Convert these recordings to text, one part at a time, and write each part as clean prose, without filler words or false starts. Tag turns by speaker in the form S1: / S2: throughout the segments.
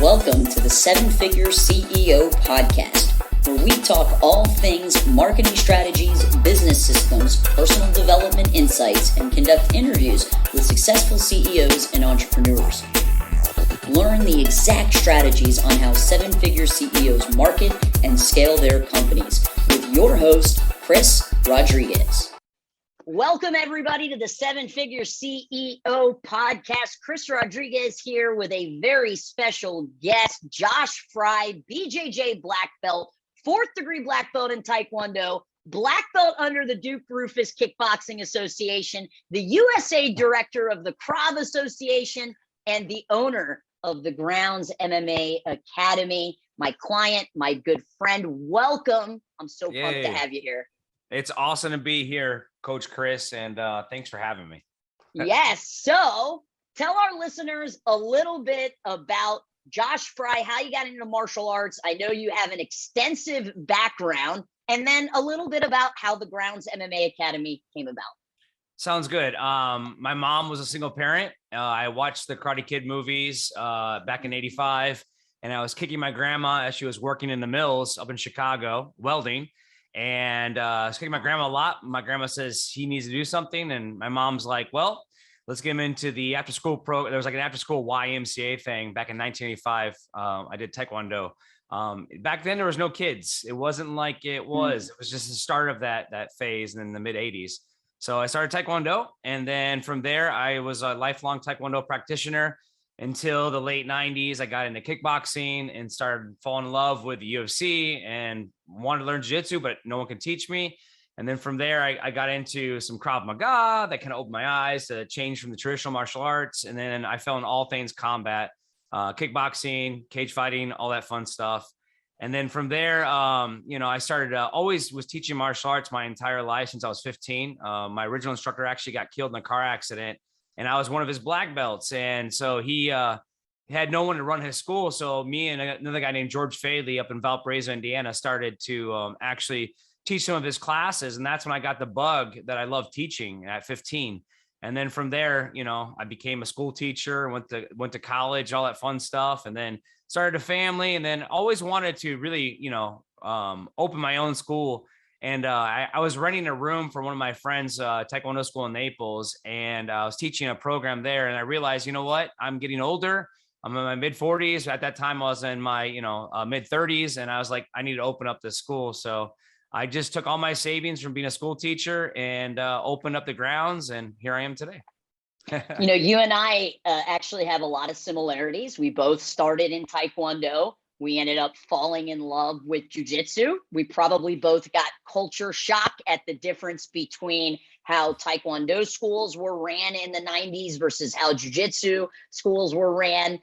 S1: Welcome to the Seven Figure CEO podcast, where we talk all things marketing strategies, business systems, personal development insights, and conduct interviews with successful CEOs and entrepreneurs. Learn the exact strategies on how seven-figure CEOs market and scale their companies with your host, Chris Rodriguez. Welcome, everybody, to the Seven Figure CEO podcast. Chris Rodriguez here with a very special guest, Josh Frye, BJJ black belt, fourth degree black belt in Taekwondo, black belt under the Duke Roufus Kickboxing Association, the USA director of the Krav Association, and the owner of the Grounds MMA Academy. My client, my good friend, welcome. I'm so pumped to have you here.
S2: It's awesome to be here, Coach Chris, and thanks for having me.
S1: Yes. So tell our listeners a little bit about Josh Frye, how you got into martial arts. I know you have an extensive background, and then a little bit about how the Grounds MMA Academy came about.
S2: Sounds good. My mom was a single parent. I watched the Karate Kid movies back in '85, and I was kicking my grandma as she was working in the mills up in Chicago, welding. And I was kicking my grandma a lot. My grandma says he needs to do something. And my mom's like, well, let's get him into the after school program. There was like an after school YMCA thing back in 1985. I did Taekwondo. Back then there was no kids. It wasn't like it was. It was just the start of that phase in the mid 80s. So I started Taekwondo. And then from there, I was a lifelong Taekwondo practitioner until the late 90s. I got into kickboxing and started falling in love with the UFC and wanted to learn Jiu-Jitsu, but no one could teach me. And then from there, I got into some Krav Maga that kind of opened my eyes to change from the traditional martial arts. And then I fell in all things combat, kickboxing, cage fighting, all that fun stuff. And then from there, I started always was teaching martial arts my entire life since I was 15. My original instructor actually got killed in a car accident, and I was one of his black belts. And so he had no one to run his school. So me and another guy named George Faley up in Valparaiso, Indiana, started to actually teach some of his classes. And that's when I got the bug that I love teaching at 15. And then from there, I became a school teacher, went to college, all that fun stuff. And then started a family, and then always wanted to really, open my own school. And I was renting a room for one of my friends' Taekwondo school in Naples, and I was teaching a program there. And I realized, you know what? I'm getting older. I'm in my mid 40s. At that time, I was in my, mid 30s, and I was like, I need to open up this school. So I just took all my savings from being a school teacher and opened up the Grounds, and here I am today.
S1: You and I actually have a lot of similarities. We both started in Taekwondo. We ended up falling in love with Jiu-Jitsu. We probably both got culture shock at the difference between how Taekwondo schools were ran in the 90s versus how Jiu-Jitsu schools were ran.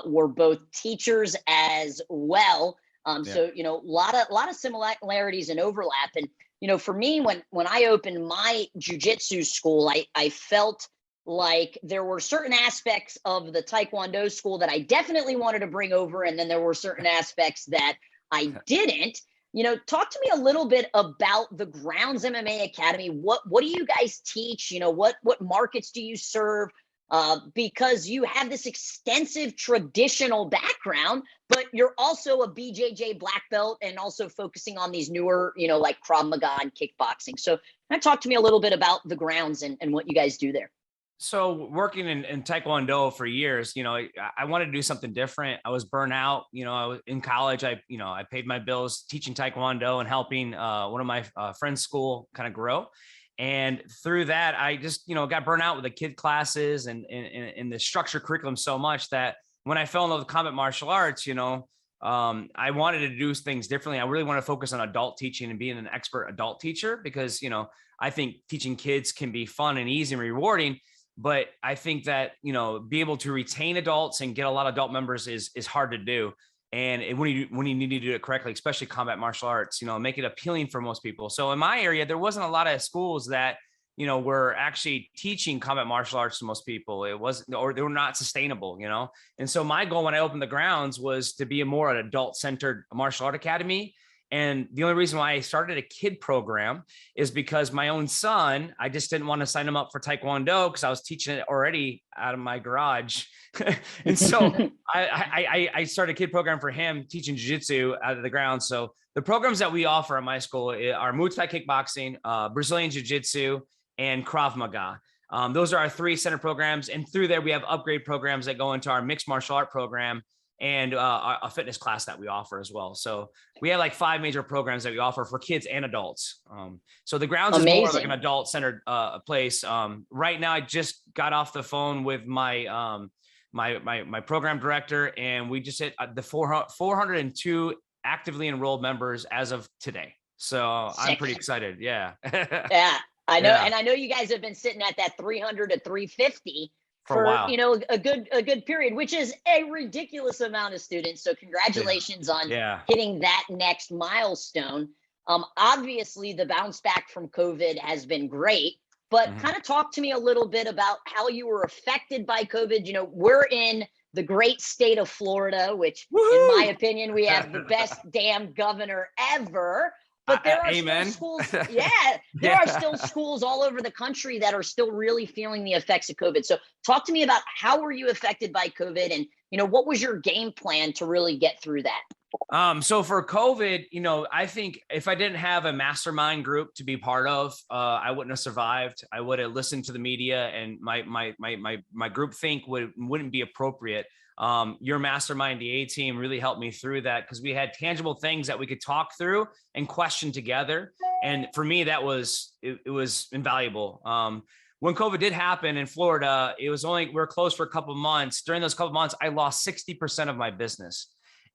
S1: We're both teachers as well. So, a lot of similarities and overlap. And, for me, when I opened my Jiu-Jitsu school, I felt like there were certain aspects of the Taekwondo school that I definitely wanted to bring over. And then there were certain aspects that I didn't. Talk to me a little bit about the Grounds MMA Academy. What do you guys teach? What markets do you serve? Because you have this extensive traditional background, but you're also a BJJ black belt and also focusing on these newer, like Krav Maga and kickboxing. So talk to me a little bit about the Grounds and what you guys do there.
S2: So working in Taekwondo for years, I wanted to do something different. I was burnt out. I was in college. I paid my bills teaching Taekwondo and helping one of my friends' school kind of grow. And through that, I just, got burnt out with the kid classes and the structured curriculum so much that when I fell in love with combat martial arts, I wanted to do things differently. I really want to focus on adult teaching and being an expert adult teacher because, I think teaching kids can be fun and easy and rewarding. But I think that, be able to retain adults and get a lot of adult members is hard to do. And when you need to do it correctly, especially combat martial arts, make it appealing for most people. So in my area, there wasn't a lot of schools that, were actually teaching combat martial arts to most people. It wasn't, or they were not sustainable, And so my goal when I opened the Grounds was to be a more adult centered martial art academy And the only reason why I started a kid program is because my own son, I just didn't want to sign him up for Taekwondo because I was teaching it already out of my garage. And so I started a kid program for him, teaching jiu-jitsu out of the ground. So the programs that we offer at my school are Muay Thai kickboxing, Brazilian jiu-jitsu, and Krav Maga. Those are our 3 center programs. And through there, we have upgrade programs that go into our mixed martial art program and a fitness class that we offer as well. So we have like 5 major programs that we offer for kids and adults. So the grounds is more like an adult centered place. Right now, I just got off the phone with my my program director, and we just hit the 402 actively enrolled members as of today. So I'm pretty excited. Yeah.
S1: Yeah, I know. Yeah. And I know you guys have been sitting at that 300 to 350 for a while. You know, a good period, which is a ridiculous amount of students. So congratulations on hitting that next milestone. Obviously the bounce back from COVID has been great, but kind of talk to me a little bit about how you were affected by COVID. You know, we're in the great state of Florida, which in my opinion, we have the best damn governor ever. But there are still schools, there are still schools all over the country that are still really feeling the effects of COVID. So talk to me about how were you affected by COVID, and, you know, what was your game plan to really get through that?
S2: So for COVID, you know, I think if I didn't have a mastermind group to be part of, I wouldn't have survived. I would have listened to the media, and my group think wouldn't be appropriate. Your mastermind, the A team, really helped me through that because we had tangible things that we could talk through and question together. And for me, that was, it was invaluable. When COVID did happen in Florida, it was only, we're closed for a couple of months. During those couple of months, I lost 60% of my business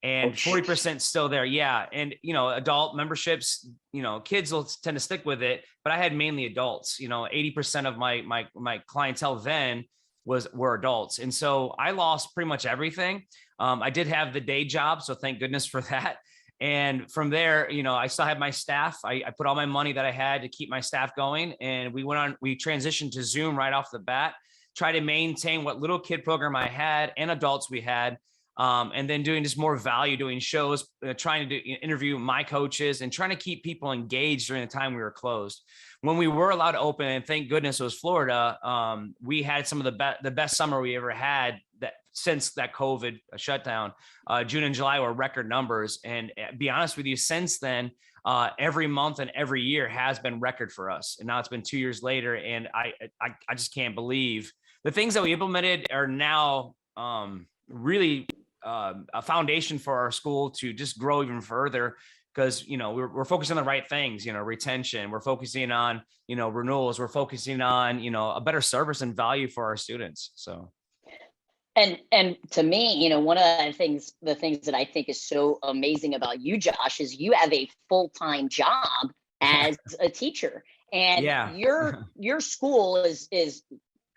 S2: and 40% still there. Yeah. And, you know, adult memberships, you know, kids will tend to stick with it, but I had mainly adults. You know, 80% of my clientele then were adults. And so I lost pretty much everything. I did have the day job, so thank goodness for that. And from there, you know, I still had my staff. I put all my money that I had to keep my staff going. And we transitioned to Zoom right off the bat, try to maintain what little kid program I had and adults we had. And then doing just more value, doing shows, trying to interview my coaches and trying to keep people engaged during the time we were closed. When we were allowed to open, and thank goodness it was Florida, we had some of the best summer we ever had that since that COVID shutdown. June and July were record numbers. And be honest with you, since then, every month and every year has been record for us. And now it's been 2 years later. And I just can't believe the things that we implemented are now really a foundation for our school to just grow even further. Because, you know, we're focusing on the right things, you know, retention, we're focusing on, you know, renewals, we're focusing on, you know, a better service and value for our students. So.
S1: And to me, you know, one of the things that I think is so amazing about you, Josh, is you have a full-time job as a teacher, and your school is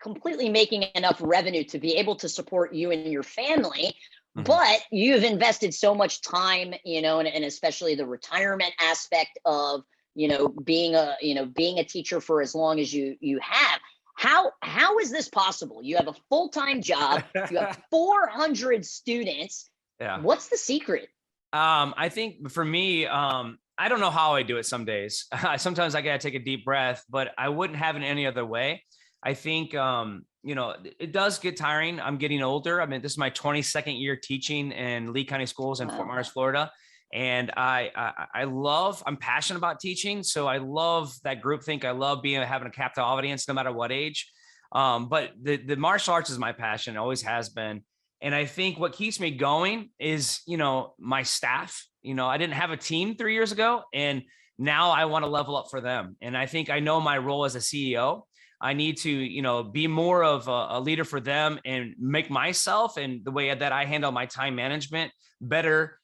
S1: completely making enough revenue to be able to support you and your family. But you've invested so much time, you know, and especially the retirement aspect of, you know, being a teacher for as long as you have. How is this possible? You have a full-time job, you have 400 students. Yeah. What's the secret?
S2: I think for me, I don't know how I do it some days. Sometimes I got to take a deep breath, but I wouldn't have it any other way. I think, you know, it does get tiring. I'm getting older. I mean, this is my 22nd year teaching in Lee County Schools in Fort Myers, Florida. And I'm passionate about teaching. So I love that groupthink. I love having a captive audience, no matter what age. But the martial arts is my passion. It always has been. And I think what keeps me going is, you know, my staff. You know, I didn't have a team 3 years ago, and now I want to level up for them. And I think I know my role as a CEO. I need to, you know, be more of a leader for them and make myself and the way that I handle my time management better,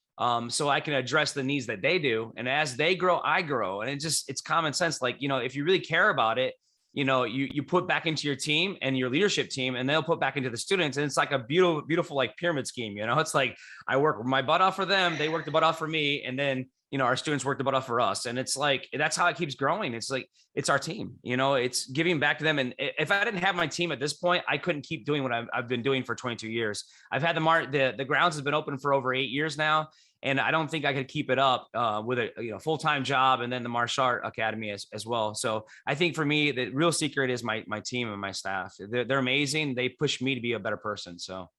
S2: so I can address the needs that they do. And as they grow, I grow. And it's common sense. Like, you know, if you really care about it, you know, you put back into your team and your leadership team, and they'll put back into the students. And it's like a beautiful like pyramid scheme. You know, it's like I work my butt off for them. They work the butt off for me. And then, you know, our students work the butt off for us. And it's like, that's how it keeps growing. It's like, it's our team, you know, it's giving back to them. And if I didn't have my team at this point, I couldn't keep doing what I've been doing for 22 years. I've had the grounds has been open for over 8 years now. And I don't think I could keep it up with a full-time job and then the martial art academy as well. So I think for me, the real secret is my team and my staff. They're amazing. They push me to be a better person. So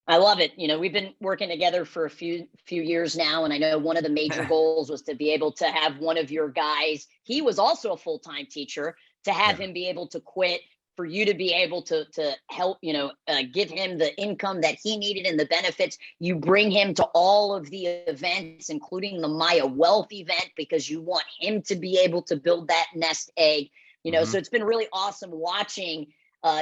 S1: I love it. We've been working together for a few years now, and I know one of the major goals was to be able to have one of your guys. He was also a full-time teacher, to have him be able to quit, for you to be able to help, give him the income that he needed and the benefits. You bring him to all of the events, including the Maya Wealth event, because you want him to be able to build that nest egg. So it's been really awesome watching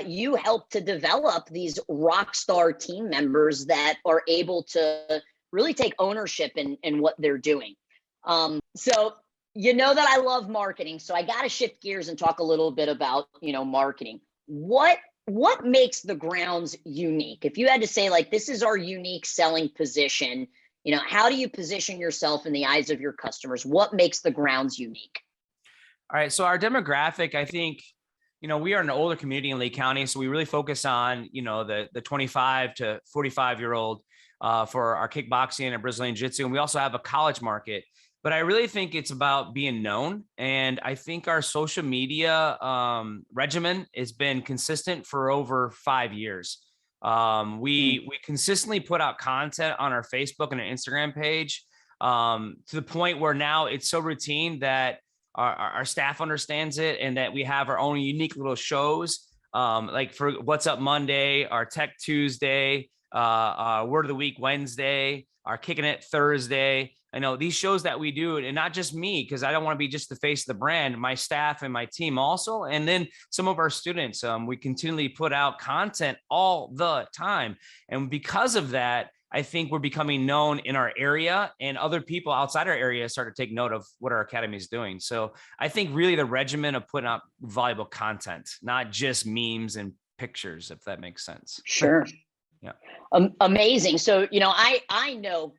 S1: you help to develop these rock star team members that are able to really take ownership in what they're doing. So that I love marketing, so I got to shift gears and talk a little bit about marketing. What makes the grounds unique? If you had to say, like, this is our unique selling position, how do you position yourself in the eyes of your customers? What makes the grounds unique?
S2: All right, so our demographic, I think, we are an older community in Lake County, so we really focus on, the 25 to 45-year-old for our kickboxing and Brazilian Jiu-Jitsu. And we also have a college market. But I really think it's about being known. And I think our social media regimen has been consistent for over 5 years. We consistently put out content on our Facebook and our Instagram page to the point where now it's so routine that our staff understands it, and that we have our own unique little shows, like for What's Up Monday, our Tech Tuesday, Word of the Week Wednesday, our Kicking It Thursday. I know these shows that we do, and not just me, because I don't want to be just the face of the brand, my staff and my team also. And then some of our students, we continually put out content all the time. And because of that, I think we're becoming known in our area, and other people outside our area start to take note of what our academy is doing. So I think really the regimen of putting out valuable content, not just memes and pictures, if that makes sense.
S1: Sure.
S2: Yeah.
S1: Amazing. So, I know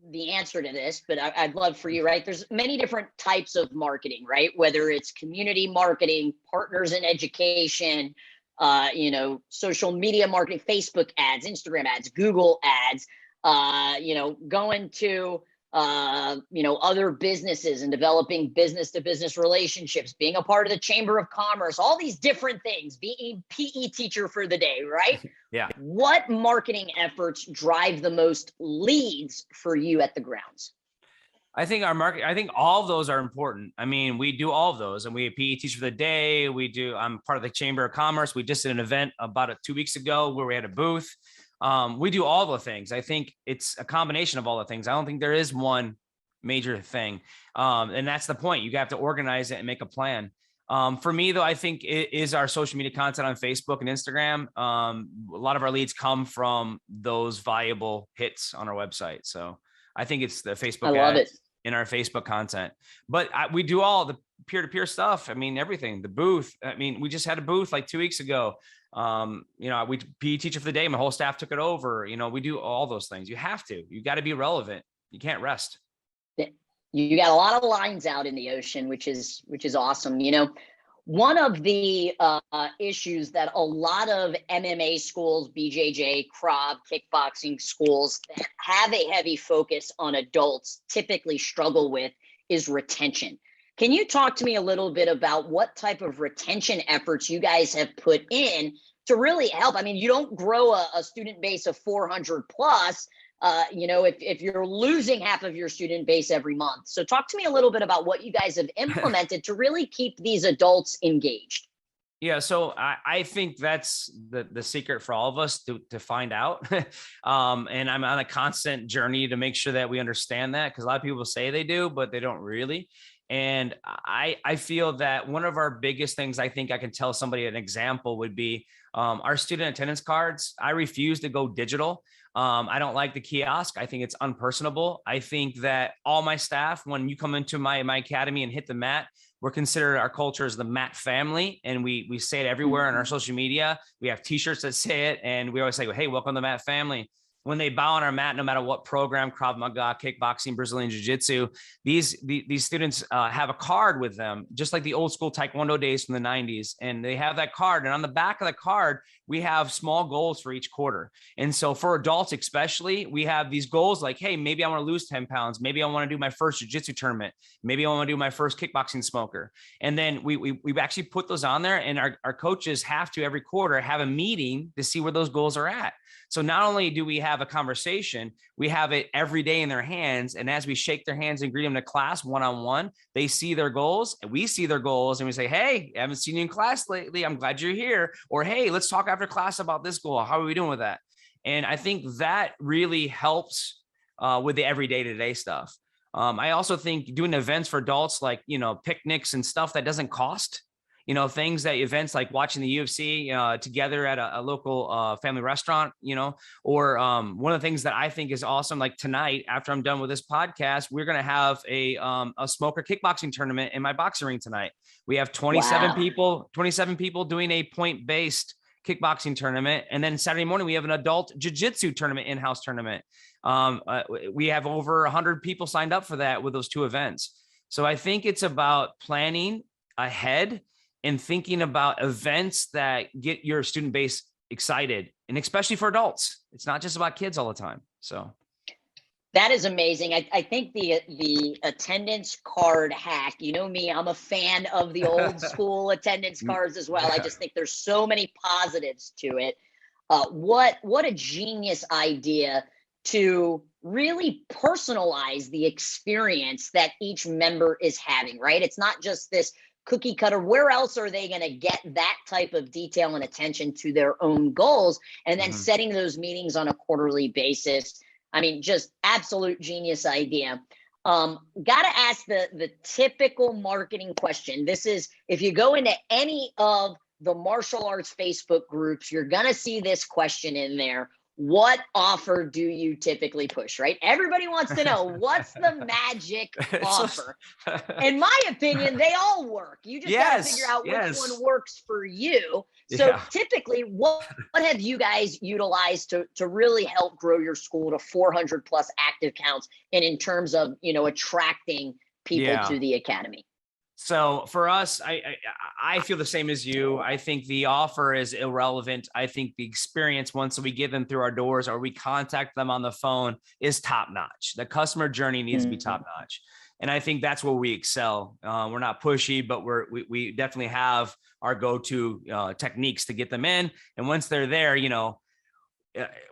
S1: the answer to this, but I'd love for you, right? There's many different types of marketing, right? Whether it's community marketing, partners in education, social media marketing, Facebook ads, Instagram ads, Google ads, going to, other businesses and developing business to business relationships, being a part of the Chamber of Commerce, all these different things, being PE teacher for the day, right?
S2: Yeah.
S1: What marketing efforts drive the most leads for you at the grounds?
S2: I think I think all of those are important. I mean, we do all of those, and we have PE teacher for the day. I'm part of the Chamber of Commerce. We just did an event about 2 weeks ago where we had a booth. We do all the things. I think it's a combination of all the things. I don't think there is one major thing. And that's the point. You have to organize it and make a plan. For me, though, I think it is our social media content on Facebook and Instagram. A lot of our leads come from those valuable hits on our website. So I think it's the Facebook ads in our Facebook content. But we do all the peer-to-peer stuff. I mean, everything, the booth. I mean, we just had a booth like 2 weeks ago. We PE teacher for the day. My whole staff took it over. We do all those things. You got to be relevant. You can't rest.
S1: You got a lot of lines out in the ocean, which is awesome. One of the issues that a lot of MMA schools, BJJ, Krav, kickboxing schools that have a heavy focus on adults typically struggle with is retention. Can you talk to me a little bit about what type of retention efforts you guys have put in to really help? I mean, you don't grow a student base of 400 plus, if you're losing half of your student base every month. So talk to me a little bit about what you guys have implemented to really keep these adults engaged.
S2: Yeah, so I think that's the secret for all of us to find out. And I'm on a constant journey to make sure that we understand that, because a lot of people say they do, but they don't really. And I feel that one of our biggest things, I think I can tell somebody an example would be our student attendance cards. I refuse to go digital. I don't like the kiosk. I think it's unpersonable. I think that all my staff, when you come into my academy and hit the mat, we're considered, our culture is the mat family. And we say it everywhere on our social media. We have t-shirts that say it. And we always say, hey, welcome to the mat family. when they bow on our mat, no matter what program, Krav Maga, kickboxing, Brazilian Jiu-Jitsu, these students have a card with them, just like the old school Taekwondo days from the 90s. And they have that card. And on the back of the card, we have small goals for each quarter. And so for adults, especially, we have these goals like, hey, maybe I want to lose 10 pounds. Maybe I want to do my first jiu-jitsu tournament. Maybe I want to do my first kickboxing smoker. And then we've actually put those on there, and our coaches have to every quarter have a meeting to see where those goals are at. So not only do we have a conversation, we have it every day in their hands. And as we shake their hands and greet them to class one-on-one, they see their goals and we see their goals. And we say, hey, I haven't seen you in class lately. I'm glad you're here. Or, hey, let's talk after class about this goal. How are we doing with that? And I think that really helps with the everyday today stuff. I also think doing events for adults, like, picnics and stuff that doesn't cost, things that events like watching the UFC together at a local family restaurant, or one of the things that I think is awesome, like tonight, after I'm done with this podcast, we're going to have a smoker kickboxing tournament in my boxing ring tonight. We have 27 people doing a point-based kickboxing tournament. And then Saturday morning, we have an adult jiu-jitsu tournament, in-house tournament. We have over 100 people signed up for that with those two events. So I think it's about planning ahead and thinking about events that get your student base excited, and especially for adults. It's not just about kids all the time. So
S1: that is amazing. I think the attendance card hack, me, I'm a fan of the old school attendance cards as well. I just think there's so many positives to it. What a genius idea to really personalize the experience that each member is having, right? It's not just this cookie cutter. Where else are they going to get that type of detail and attention to their own goals? And then setting those meetings on a quarterly basis. I mean, just absolute genius idea. Got to ask the typical marketing question. This is, if you go into any of the martial arts Facebook groups, you're going to see this question in there. What offer do you typically push, right? Everybody wants to know, what's the magic offer? In my opinion, they all work. You just got to figure out which one works for you. So typically, what have you guys utilized to really help grow your school to 400 plus active counts, and in terms of, attracting people to the academy?
S2: So for us, I feel the same as you. I think the offer is irrelevant. I think the experience, once we get them through our doors or we contact them on the phone, is top notch. The customer journey needs to be top notch. And I think that's where we excel. We're not pushy, but we definitely have our go-to techniques to get them in. And once they're there,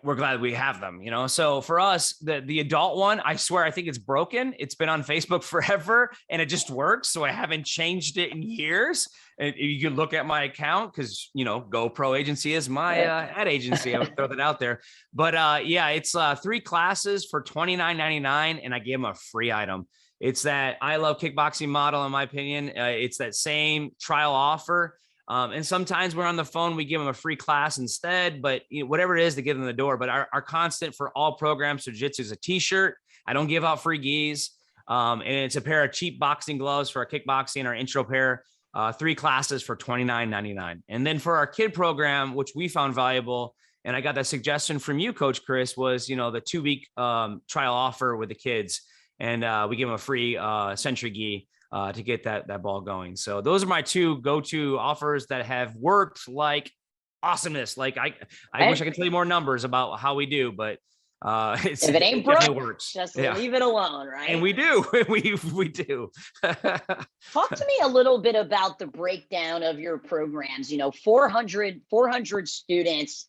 S2: we're glad we have them, So for us, the adult one, I swear, I think it's broken. It's been on Facebook forever and it just works. So I haven't changed it in years. And you can look at my account because, GoPro Agency is my ad agency. I would throw that out there. But it's 3 classes for $29.99, and I gave them a free item. It's that I Love Kickboxing model, in my opinion. It's that same trial offer. And sometimes we're on the phone, we give them a free class instead, but whatever it is to get them the door. But our constant for all programs for jiu-jitsu is a t-shirt. I don't give out free gis. And it's a pair of cheap boxing gloves for our kickboxing, our intro pair, 3 classes for $29.99. And then for our kid program, which we found valuable, and I got that suggestion from you, Coach Chris, was, the 2-week trial offer with the kids. And we give them a free Century gi to get that ball going. So those are my 2 go-to offers that have worked like awesomeness. Like I wish I could tell you more numbers about how we do, but if it ain't broke, works. Just
S1: leave it alone, right?
S2: And we do. we do.
S1: Talk to me a little bit about the breakdown of your programs. 400 students,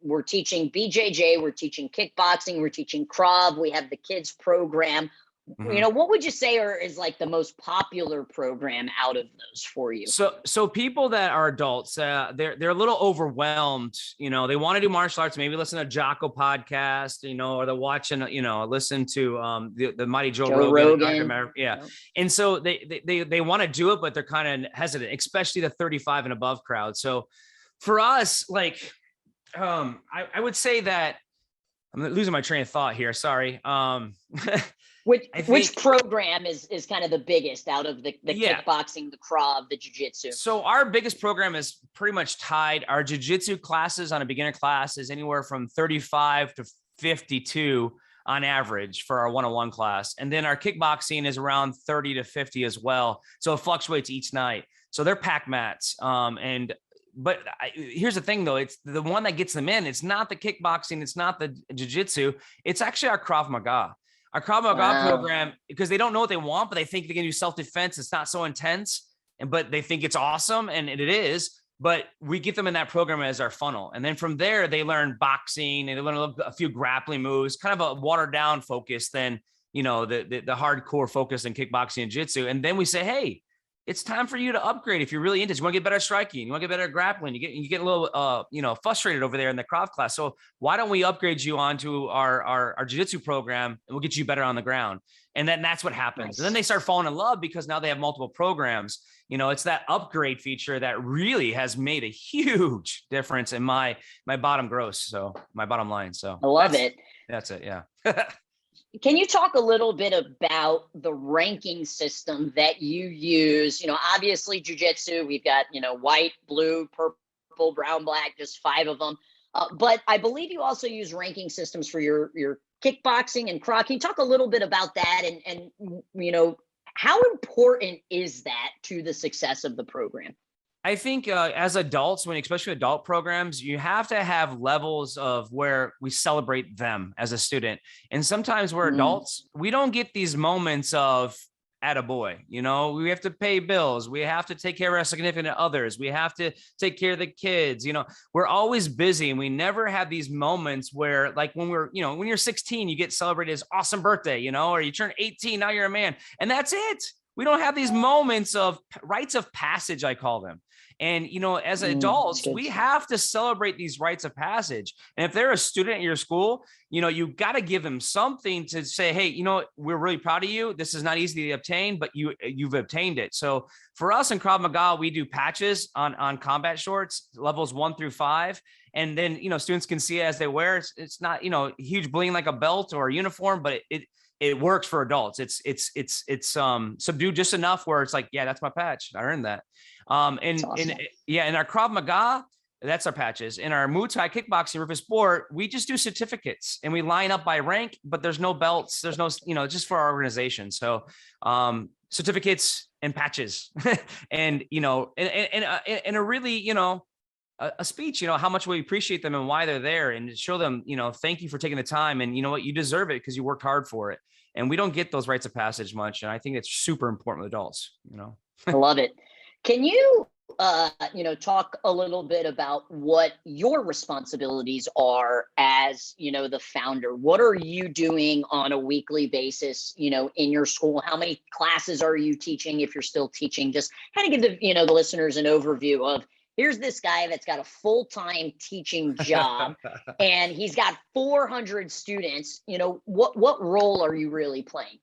S1: we're teaching BJJ, we're teaching kickboxing, we're teaching Krav, we have the kids program. What would you say is like the most popular program out of those for you?
S2: So people that are adults, they're a little overwhelmed. They want to do martial arts, maybe listen to Jocko podcast, or they're watching, listen to the Mighty Joe Rogan. And so they want to do it, but they're kind of hesitant, especially the 35 and above crowd. So for us, like, I would say that I'm losing my train of thought here. Sorry.
S1: Which program is kind of the biggest out of the kickboxing, the Krav, the jiu-jitsu?
S2: So our biggest program is pretty much tied. Our jiu-jitsu classes on a beginner class is anywhere from 35 to 52 on average for our one-on-one class. And then our kickboxing is around 30 to 50 as well. So it fluctuates each night. So they're packed mats. But here's the thing though, it's the one that gets them in. It's not the kickboxing. It's not the jiu-jitsu. It's actually our Krav Maga. Our Krav Maga program, because they don't know what they want, but they think they can do self-defense. It's not so intense, but they think it's awesome, and it is. But we get them in that program as our funnel. And then from there, they learn boxing and they learn a few grappling moves, kind of a watered down focus than, the hardcore focus in kickboxing and jiu-jitsu. And then we say, hey, it's time for you to upgrade. If you're really into it, you want to get better at striking, you want to get better at grappling, you get a little, frustrated over there in the Krav class. So why don't we upgrade you onto our jiu-jitsu program, and we'll get you better on the ground. And then that's what happens. Nice. And then they start falling in love because now they have multiple programs. It's that upgrade feature that really has made a huge difference in my bottom gross. So my bottom line. So
S1: I love it.
S2: That's it. Yeah.
S1: Can you talk a little bit about the ranking system that you use? Obviously jiu-jitsu, we've got, white, blue, purple, brown, black, just 5 of them. But I believe you also use ranking systems for your kickboxing and Krav. Can you talk a little bit about that and how important is that to the success of the program?
S2: I think as adults, especially adult programs, you have to have levels of where we celebrate them as a student. And sometimes we're adults, we don't get these moments of attaboy. We have to pay bills. We have to take care of our significant others. We have to take care of the kids. We're always busy, and we never have these moments where, like when when you're 16, you get celebrated as awesome birthday, or you turn 18, now you're a man, and that's it. We don't have these moments of rites of passage, I call them. And, as adults, we have to celebrate these rites of passage. And if they're a student at your school, you got to give them something to say, hey, we're really proud of you. This is not easy to obtain, but you've obtained it. So for us in Krav Maga, we do patches on combat shorts, levels 1 through 5. And then, students can see it as they wear it. It's not, huge bling like a belt or a uniform, but it works for adults. It's subdued just enough where it's like, yeah, that's my patch. I earned that. Awesome. In our Krav Maga, that's our patches. In our Muay Thai kickboxing Roufus sport, we just do certificates and we line up by rank, but there's no belts. There's no, just for our organization. So certificates and patches and, and a really, a speech, how much we appreciate them and why they're there, and show them, thank you for taking the time, and you know what, you deserve it because you worked hard for it. And we don't get those rites of passage much. And I think it's super important with adults,
S1: I love it. Can you, talk a little bit about what your responsibilities are as, the founder? What are you doing on a weekly basis, in your school? How many classes are you teaching, if you're still teaching? Just kind of give the listeners an overview of, here's this guy that's got a full-time teaching job and he's got 400 students. What role are you really playing?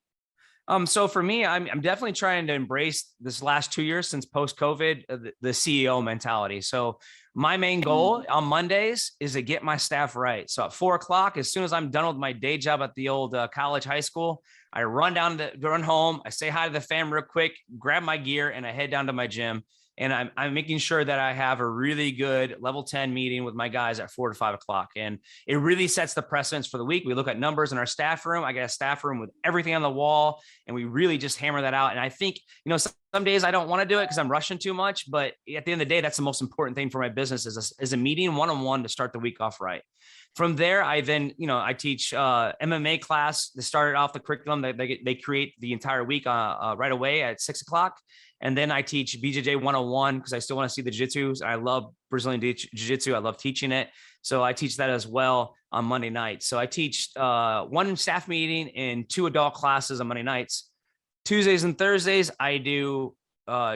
S2: So for me, I'm definitely trying to embrace this last 2 years since post-COVID, the CEO mentality. So my main goal on Mondays is to get my staff right. So at 4:00, as soon as I'm done with my day job at the old college high school, I run home, I say hi to the fam real quick, grab my gear, and I head down to my gym. And I'm making sure that I have a really good level 10 meeting with my guys at 4 to 5 o'clock. And it really sets the precedence for the week. We look at numbers in our staff room. I got a staff room with everything on the wall, and we really just hammer that out. And I think, some days I don't want to do it because I'm rushing too much, but at the end of the day, that's the most important thing for my business is a meeting one-on-one to start the week off right. From there, I then, I teach MMA class. They started off the curriculum. They create the entire week right away at 6 o'clock. And then I teach BJJ 101 because I still want to see the jiu-jitsu. I love Brazilian jiu-jitsu. I love teaching it. So I teach that as well on Monday nights. So I teach 1 staff meeting and 2 adult classes on Monday nights. Tuesdays and Thursdays, I do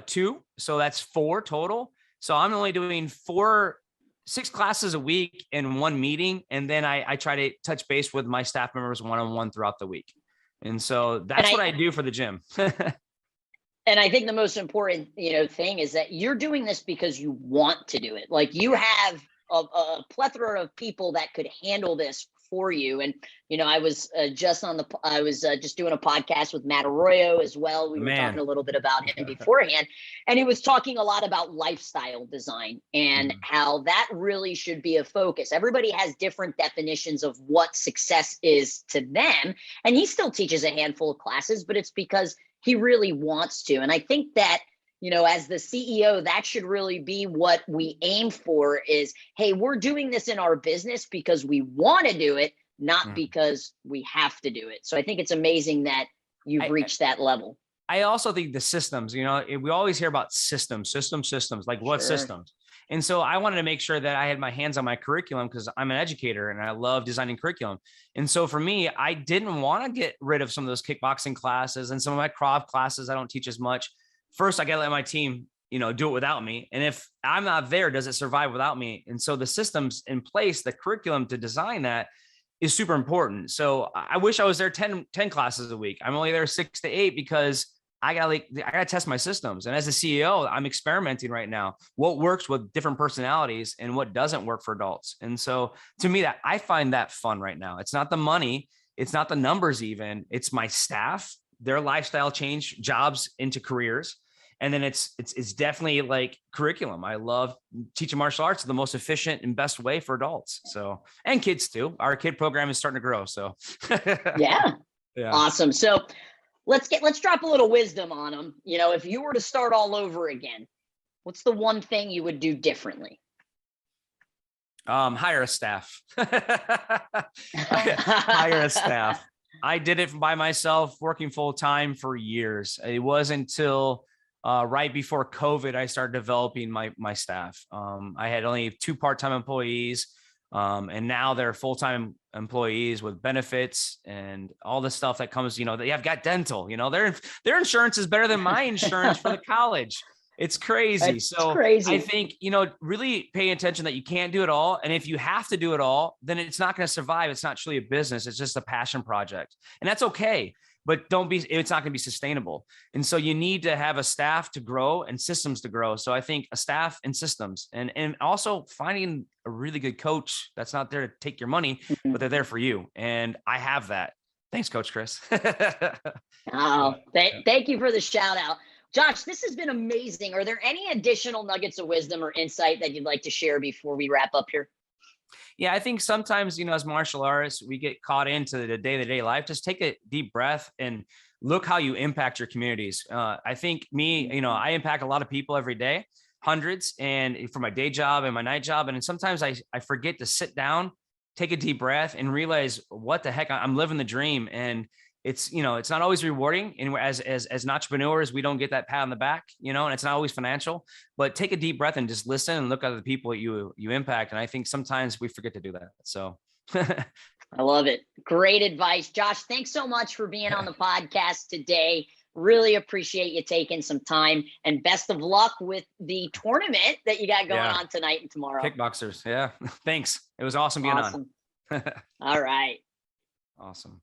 S2: 2. So that's 4 total. So I'm only doing 6 classes a week in 1 meeting. And then I try to touch base with my staff members one-on-one throughout the week. And so that's what I do for the gym.
S1: And I think the most important, thing is that you're doing this because you want to do it. Like, you have a plethora of people that could handle this for you. And, I was just doing a podcast with Matt Arroyo as well. We were talking a little bit about him beforehand, and he was talking a lot about lifestyle design and how that really should be a focus. Everybody has different definitions of what success is to them. And he still teaches a handful of classes, but it's because he really wants to. And I think that, as the CEO, that should really be what we aim for is, hey, we're doing this in our business because we want to do it, not because we have to do it. So I think it's amazing that you've reached that level.
S2: I also think the systems, we always hear about systems, like what systems? And so I wanted to make sure that I had my hands on my curriculum because I'm an educator and I love designing curriculum. And so for me, I didn't want to get rid of some of those kickboxing classes and some of my Krav classes. I don't teach as much. First, I got to let my team, do it without me. And if I'm not there, does it survive without me? And so the systems in place, the curriculum to design that is super important. So I wish I was there 10 classes a week. I'm only there 6 to 8 because I gotta test my systems. And as a CEO, I'm experimenting right now. What works with different personalities and what doesn't work for adults. And so to me, that I find that fun right now. It's not the money. It's not the numbers even. It's my staff, their lifestyle change, jobs into careers. And then it's definitely like curriculum. I love teaching martial arts the most efficient and best way for adults. So, and kids too. Our kid program is starting to grow. So
S1: yeah. Awesome. So let's drop a little wisdom on them. If you were to start all over again, what's the one thing you would do differently?
S2: Hire a staff. Hire a staff. I did it by myself, working full time for years. It wasn't until right before COVID, I started developing my staff. I had only 2 part-time employees, and now they're full-time employees with benefits and all the stuff that comes. They have got dental. Their insurance is better than my insurance for the college. It's crazy. It's crazy. I think, really pay attention that you can't do it all. And if you have to do it all, then it's not going to survive. It's not truly a business. It's just a passion project. And that's okay. But it's not going to be sustainable. And so you need to have a staff to grow and systems to grow. So I think a staff and systems and also finding a really good coach that's not there to take your money, but they're there for you. And I have that. Thanks, Coach Chris.
S1: Thank you for the shout out. Josh, this has been amazing. Are there any additional nuggets of wisdom or insight that you'd like to share before we wrap up here?
S2: Yeah, I think sometimes, as martial artists, we get caught into the day-to-day life. Just take a deep breath and look how you impact your communities. I think I impact a lot of people every day, hundreds, and for my day job and my night job. And sometimes I forget to sit down, take a deep breath and realize what the heck I'm living the dream. And it's not always rewarding. And as entrepreneurs, we don't get that pat on the back, and it's not always financial, but take a deep breath and just listen and look at the people you impact. And I think sometimes we forget to do that. So
S1: I love it. Great advice. Josh, thanks so much for being on the podcast today. Really appreciate you taking some time, and best of luck with the tournament that you got going on tonight and tomorrow.
S2: Kickboxers. Yeah. Thanks. It was awesome being on.
S1: All right.
S2: Awesome.